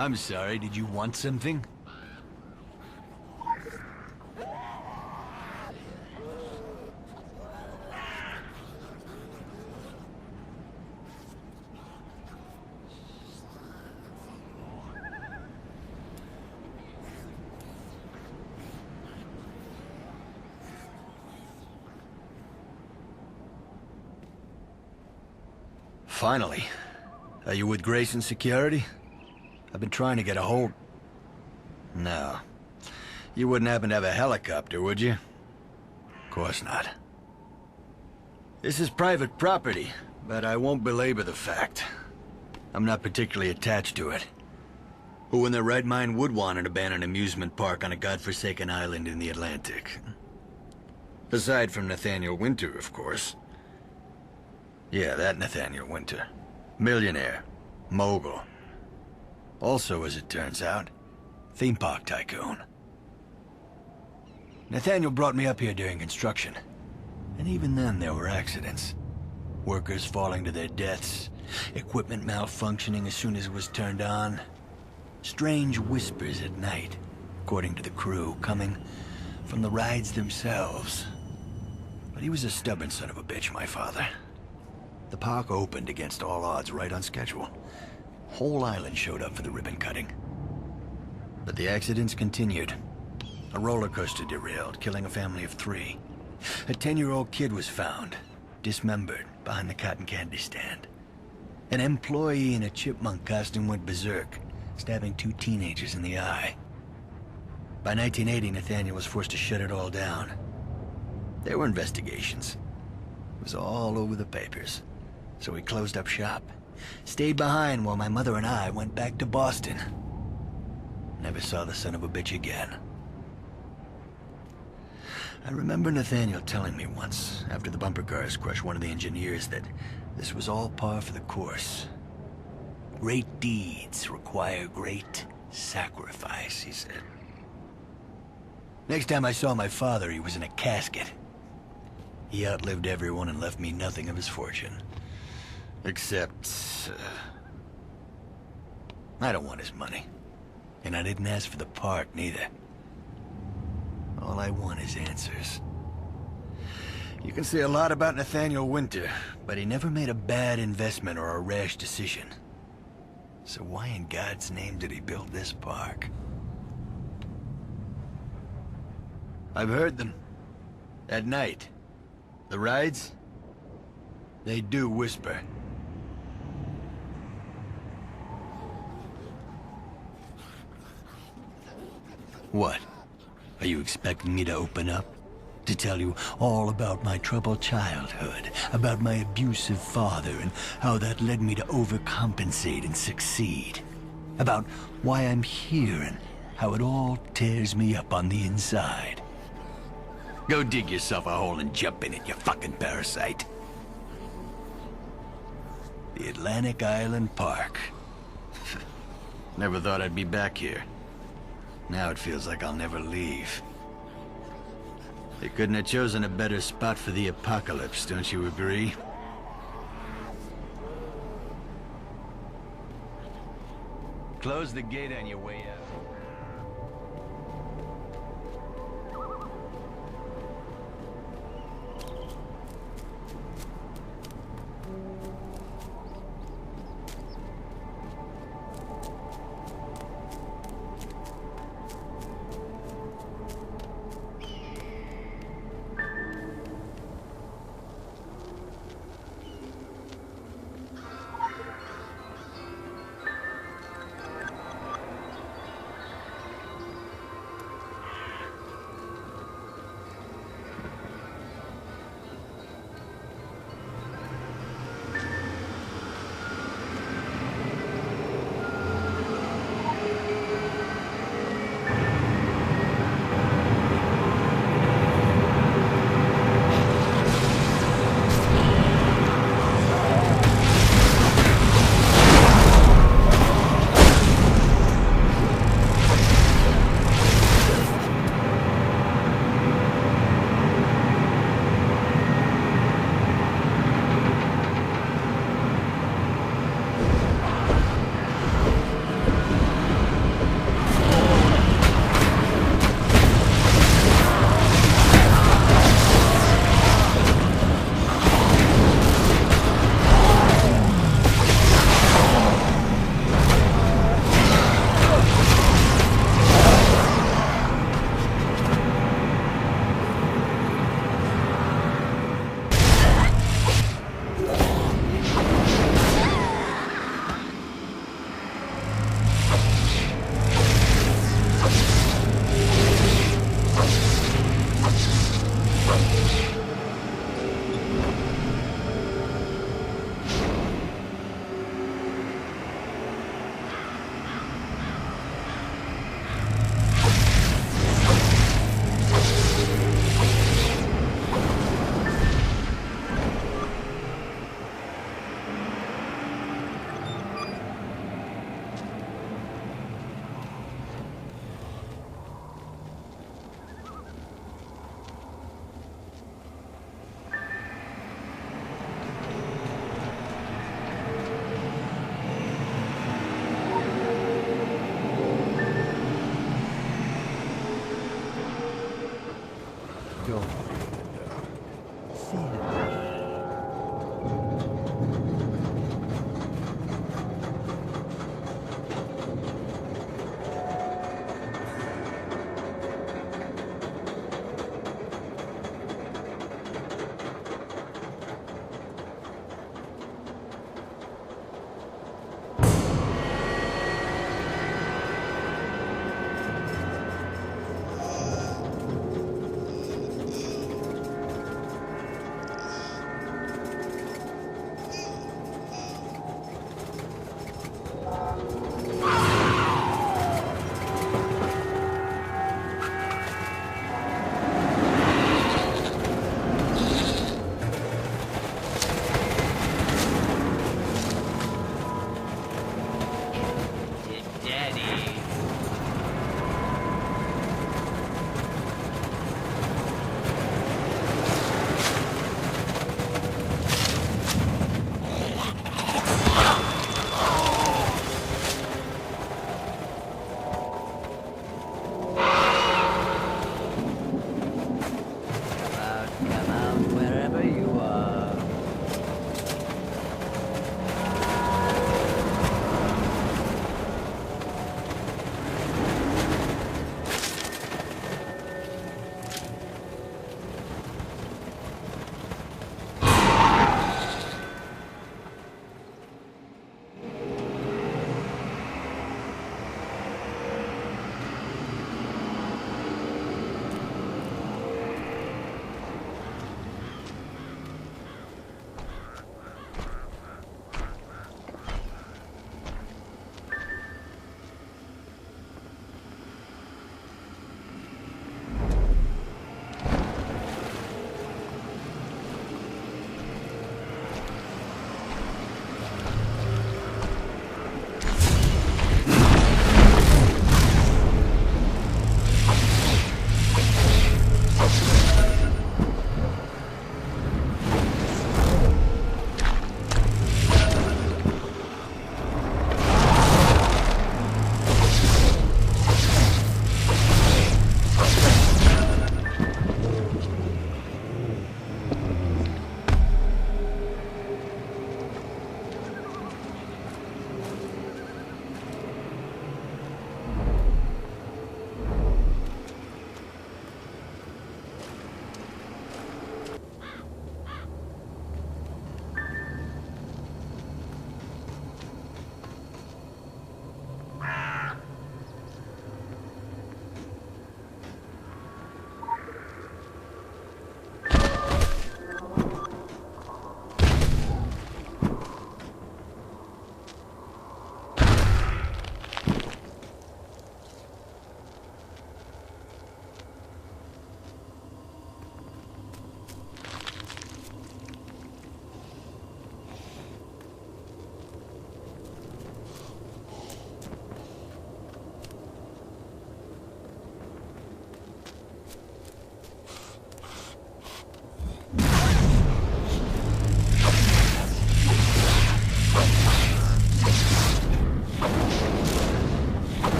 I'm sorry, did you want something? Finally. Are you with Grayson Security? I've been trying to get a hold... No. You wouldn't happen to have a helicopter, would you? Of course not. This is private property, but I won't belabor the fact. I'm not particularly attached to it. Who in their right mind would want an abandoned amusement park on a godforsaken island in the Atlantic? Aside from Nathaniel Winter, of course. Yeah, that Nathaniel Winter. Millionaire. Mogul. Also, as it turns out, theme park tycoon. Nathaniel brought me up here during construction. And even then, there were accidents. Workers falling to their deaths. Equipment malfunctioning as soon as it was turned on. Strange whispers at night, according to the crew, coming from the rides themselves. But he was a stubborn son of a bitch, my father. The park opened against all odds right on schedule. Whole island showed up for the ribbon cutting. But the accidents continued. A roller coaster derailed, killing a family of 3. A 10-year-old kid was found, dismembered, behind the cotton candy stand. An employee in a chipmunk costume went berserk, stabbing 2 teenagers in the eye. By 1980, Nathaniel was forced to shut it all down. There were investigations. It was all over the papers. So we closed up shop. Stayed behind while my mother and I went back to Boston. Never saw the son of a bitch again. I remember Nathaniel telling me once, after the bumper cars crushed one of the engineers, that this was all par for the course. Great deeds require great sacrifice, he said. Next time I saw my father, he was in a casket. He outlived everyone and left me nothing of his fortune. Except... I don't want his money. And I didn't ask for the park, neither. All I want is answers. You can say a lot about Nathaniel Winter, but he never made a bad investment or a rash decision. So why in God's name did he build this park? I've heard them. At night. The rides? They do whisper. What? Are you expecting me to open up? To tell you all about my troubled childhood, about my abusive father and how that led me to overcompensate and succeed? About why I'm here and how it all tears me up on the inside? Go dig yourself a hole and jump in it, you fucking parasite. The Atlantic Island Park. Never thought I'd be back here. Now it feels like I'll never leave. They couldn't have chosen a better spot for the apocalypse, don't you agree? Close the gate on your way out.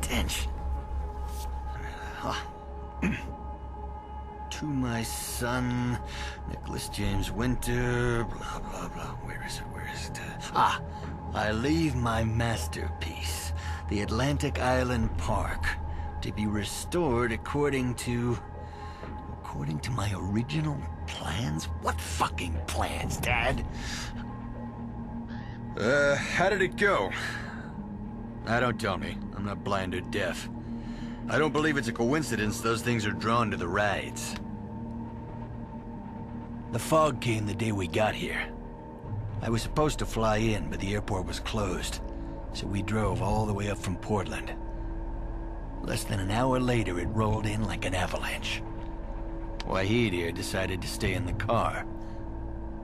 stench. To my son, Nicholas James Winter, blah, blah, blah. Where is it? I leave my masterpiece, the Atlantic Island Park, to be restored according to my original plans? What fucking plans, Dad? How did it go? Don't tell me. I'm not blind or deaf. I don't believe it's a coincidence those things are drawn to the rides. The fog came the day we got here. I was supposed to fly in, but the airport was closed, so we drove all the way up from Portland. Less than an hour later, it rolled in like an avalanche. Wahid here decided to stay in the car.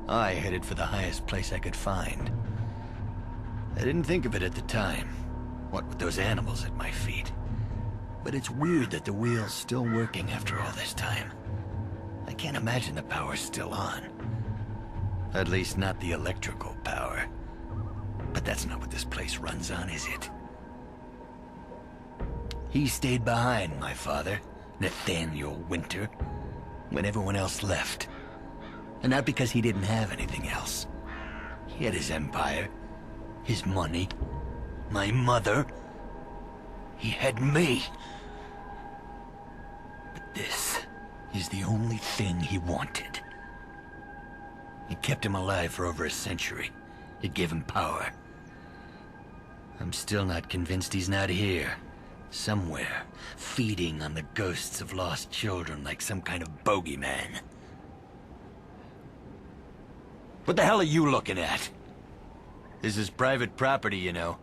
I headed for the highest place I could find. I didn't think of it at the time, what with those animals at my feet. But it's weird that the wheel's still working after all this time. I can't imagine the power's still on. At least not the electrical power. But that's not what this place runs on, is it? He stayed behind, my father, Nathaniel Winter, when everyone else left. And not because he didn't have anything else. He had his empire, his money, my mother. He had me. But this is the only thing he wanted. It kept him alive for over a century. It gave him power. I'm still not convinced he's not here. Somewhere, feeding on the ghosts of lost children like some kind of bogeyman. What the hell are you looking at? This is private property, you know.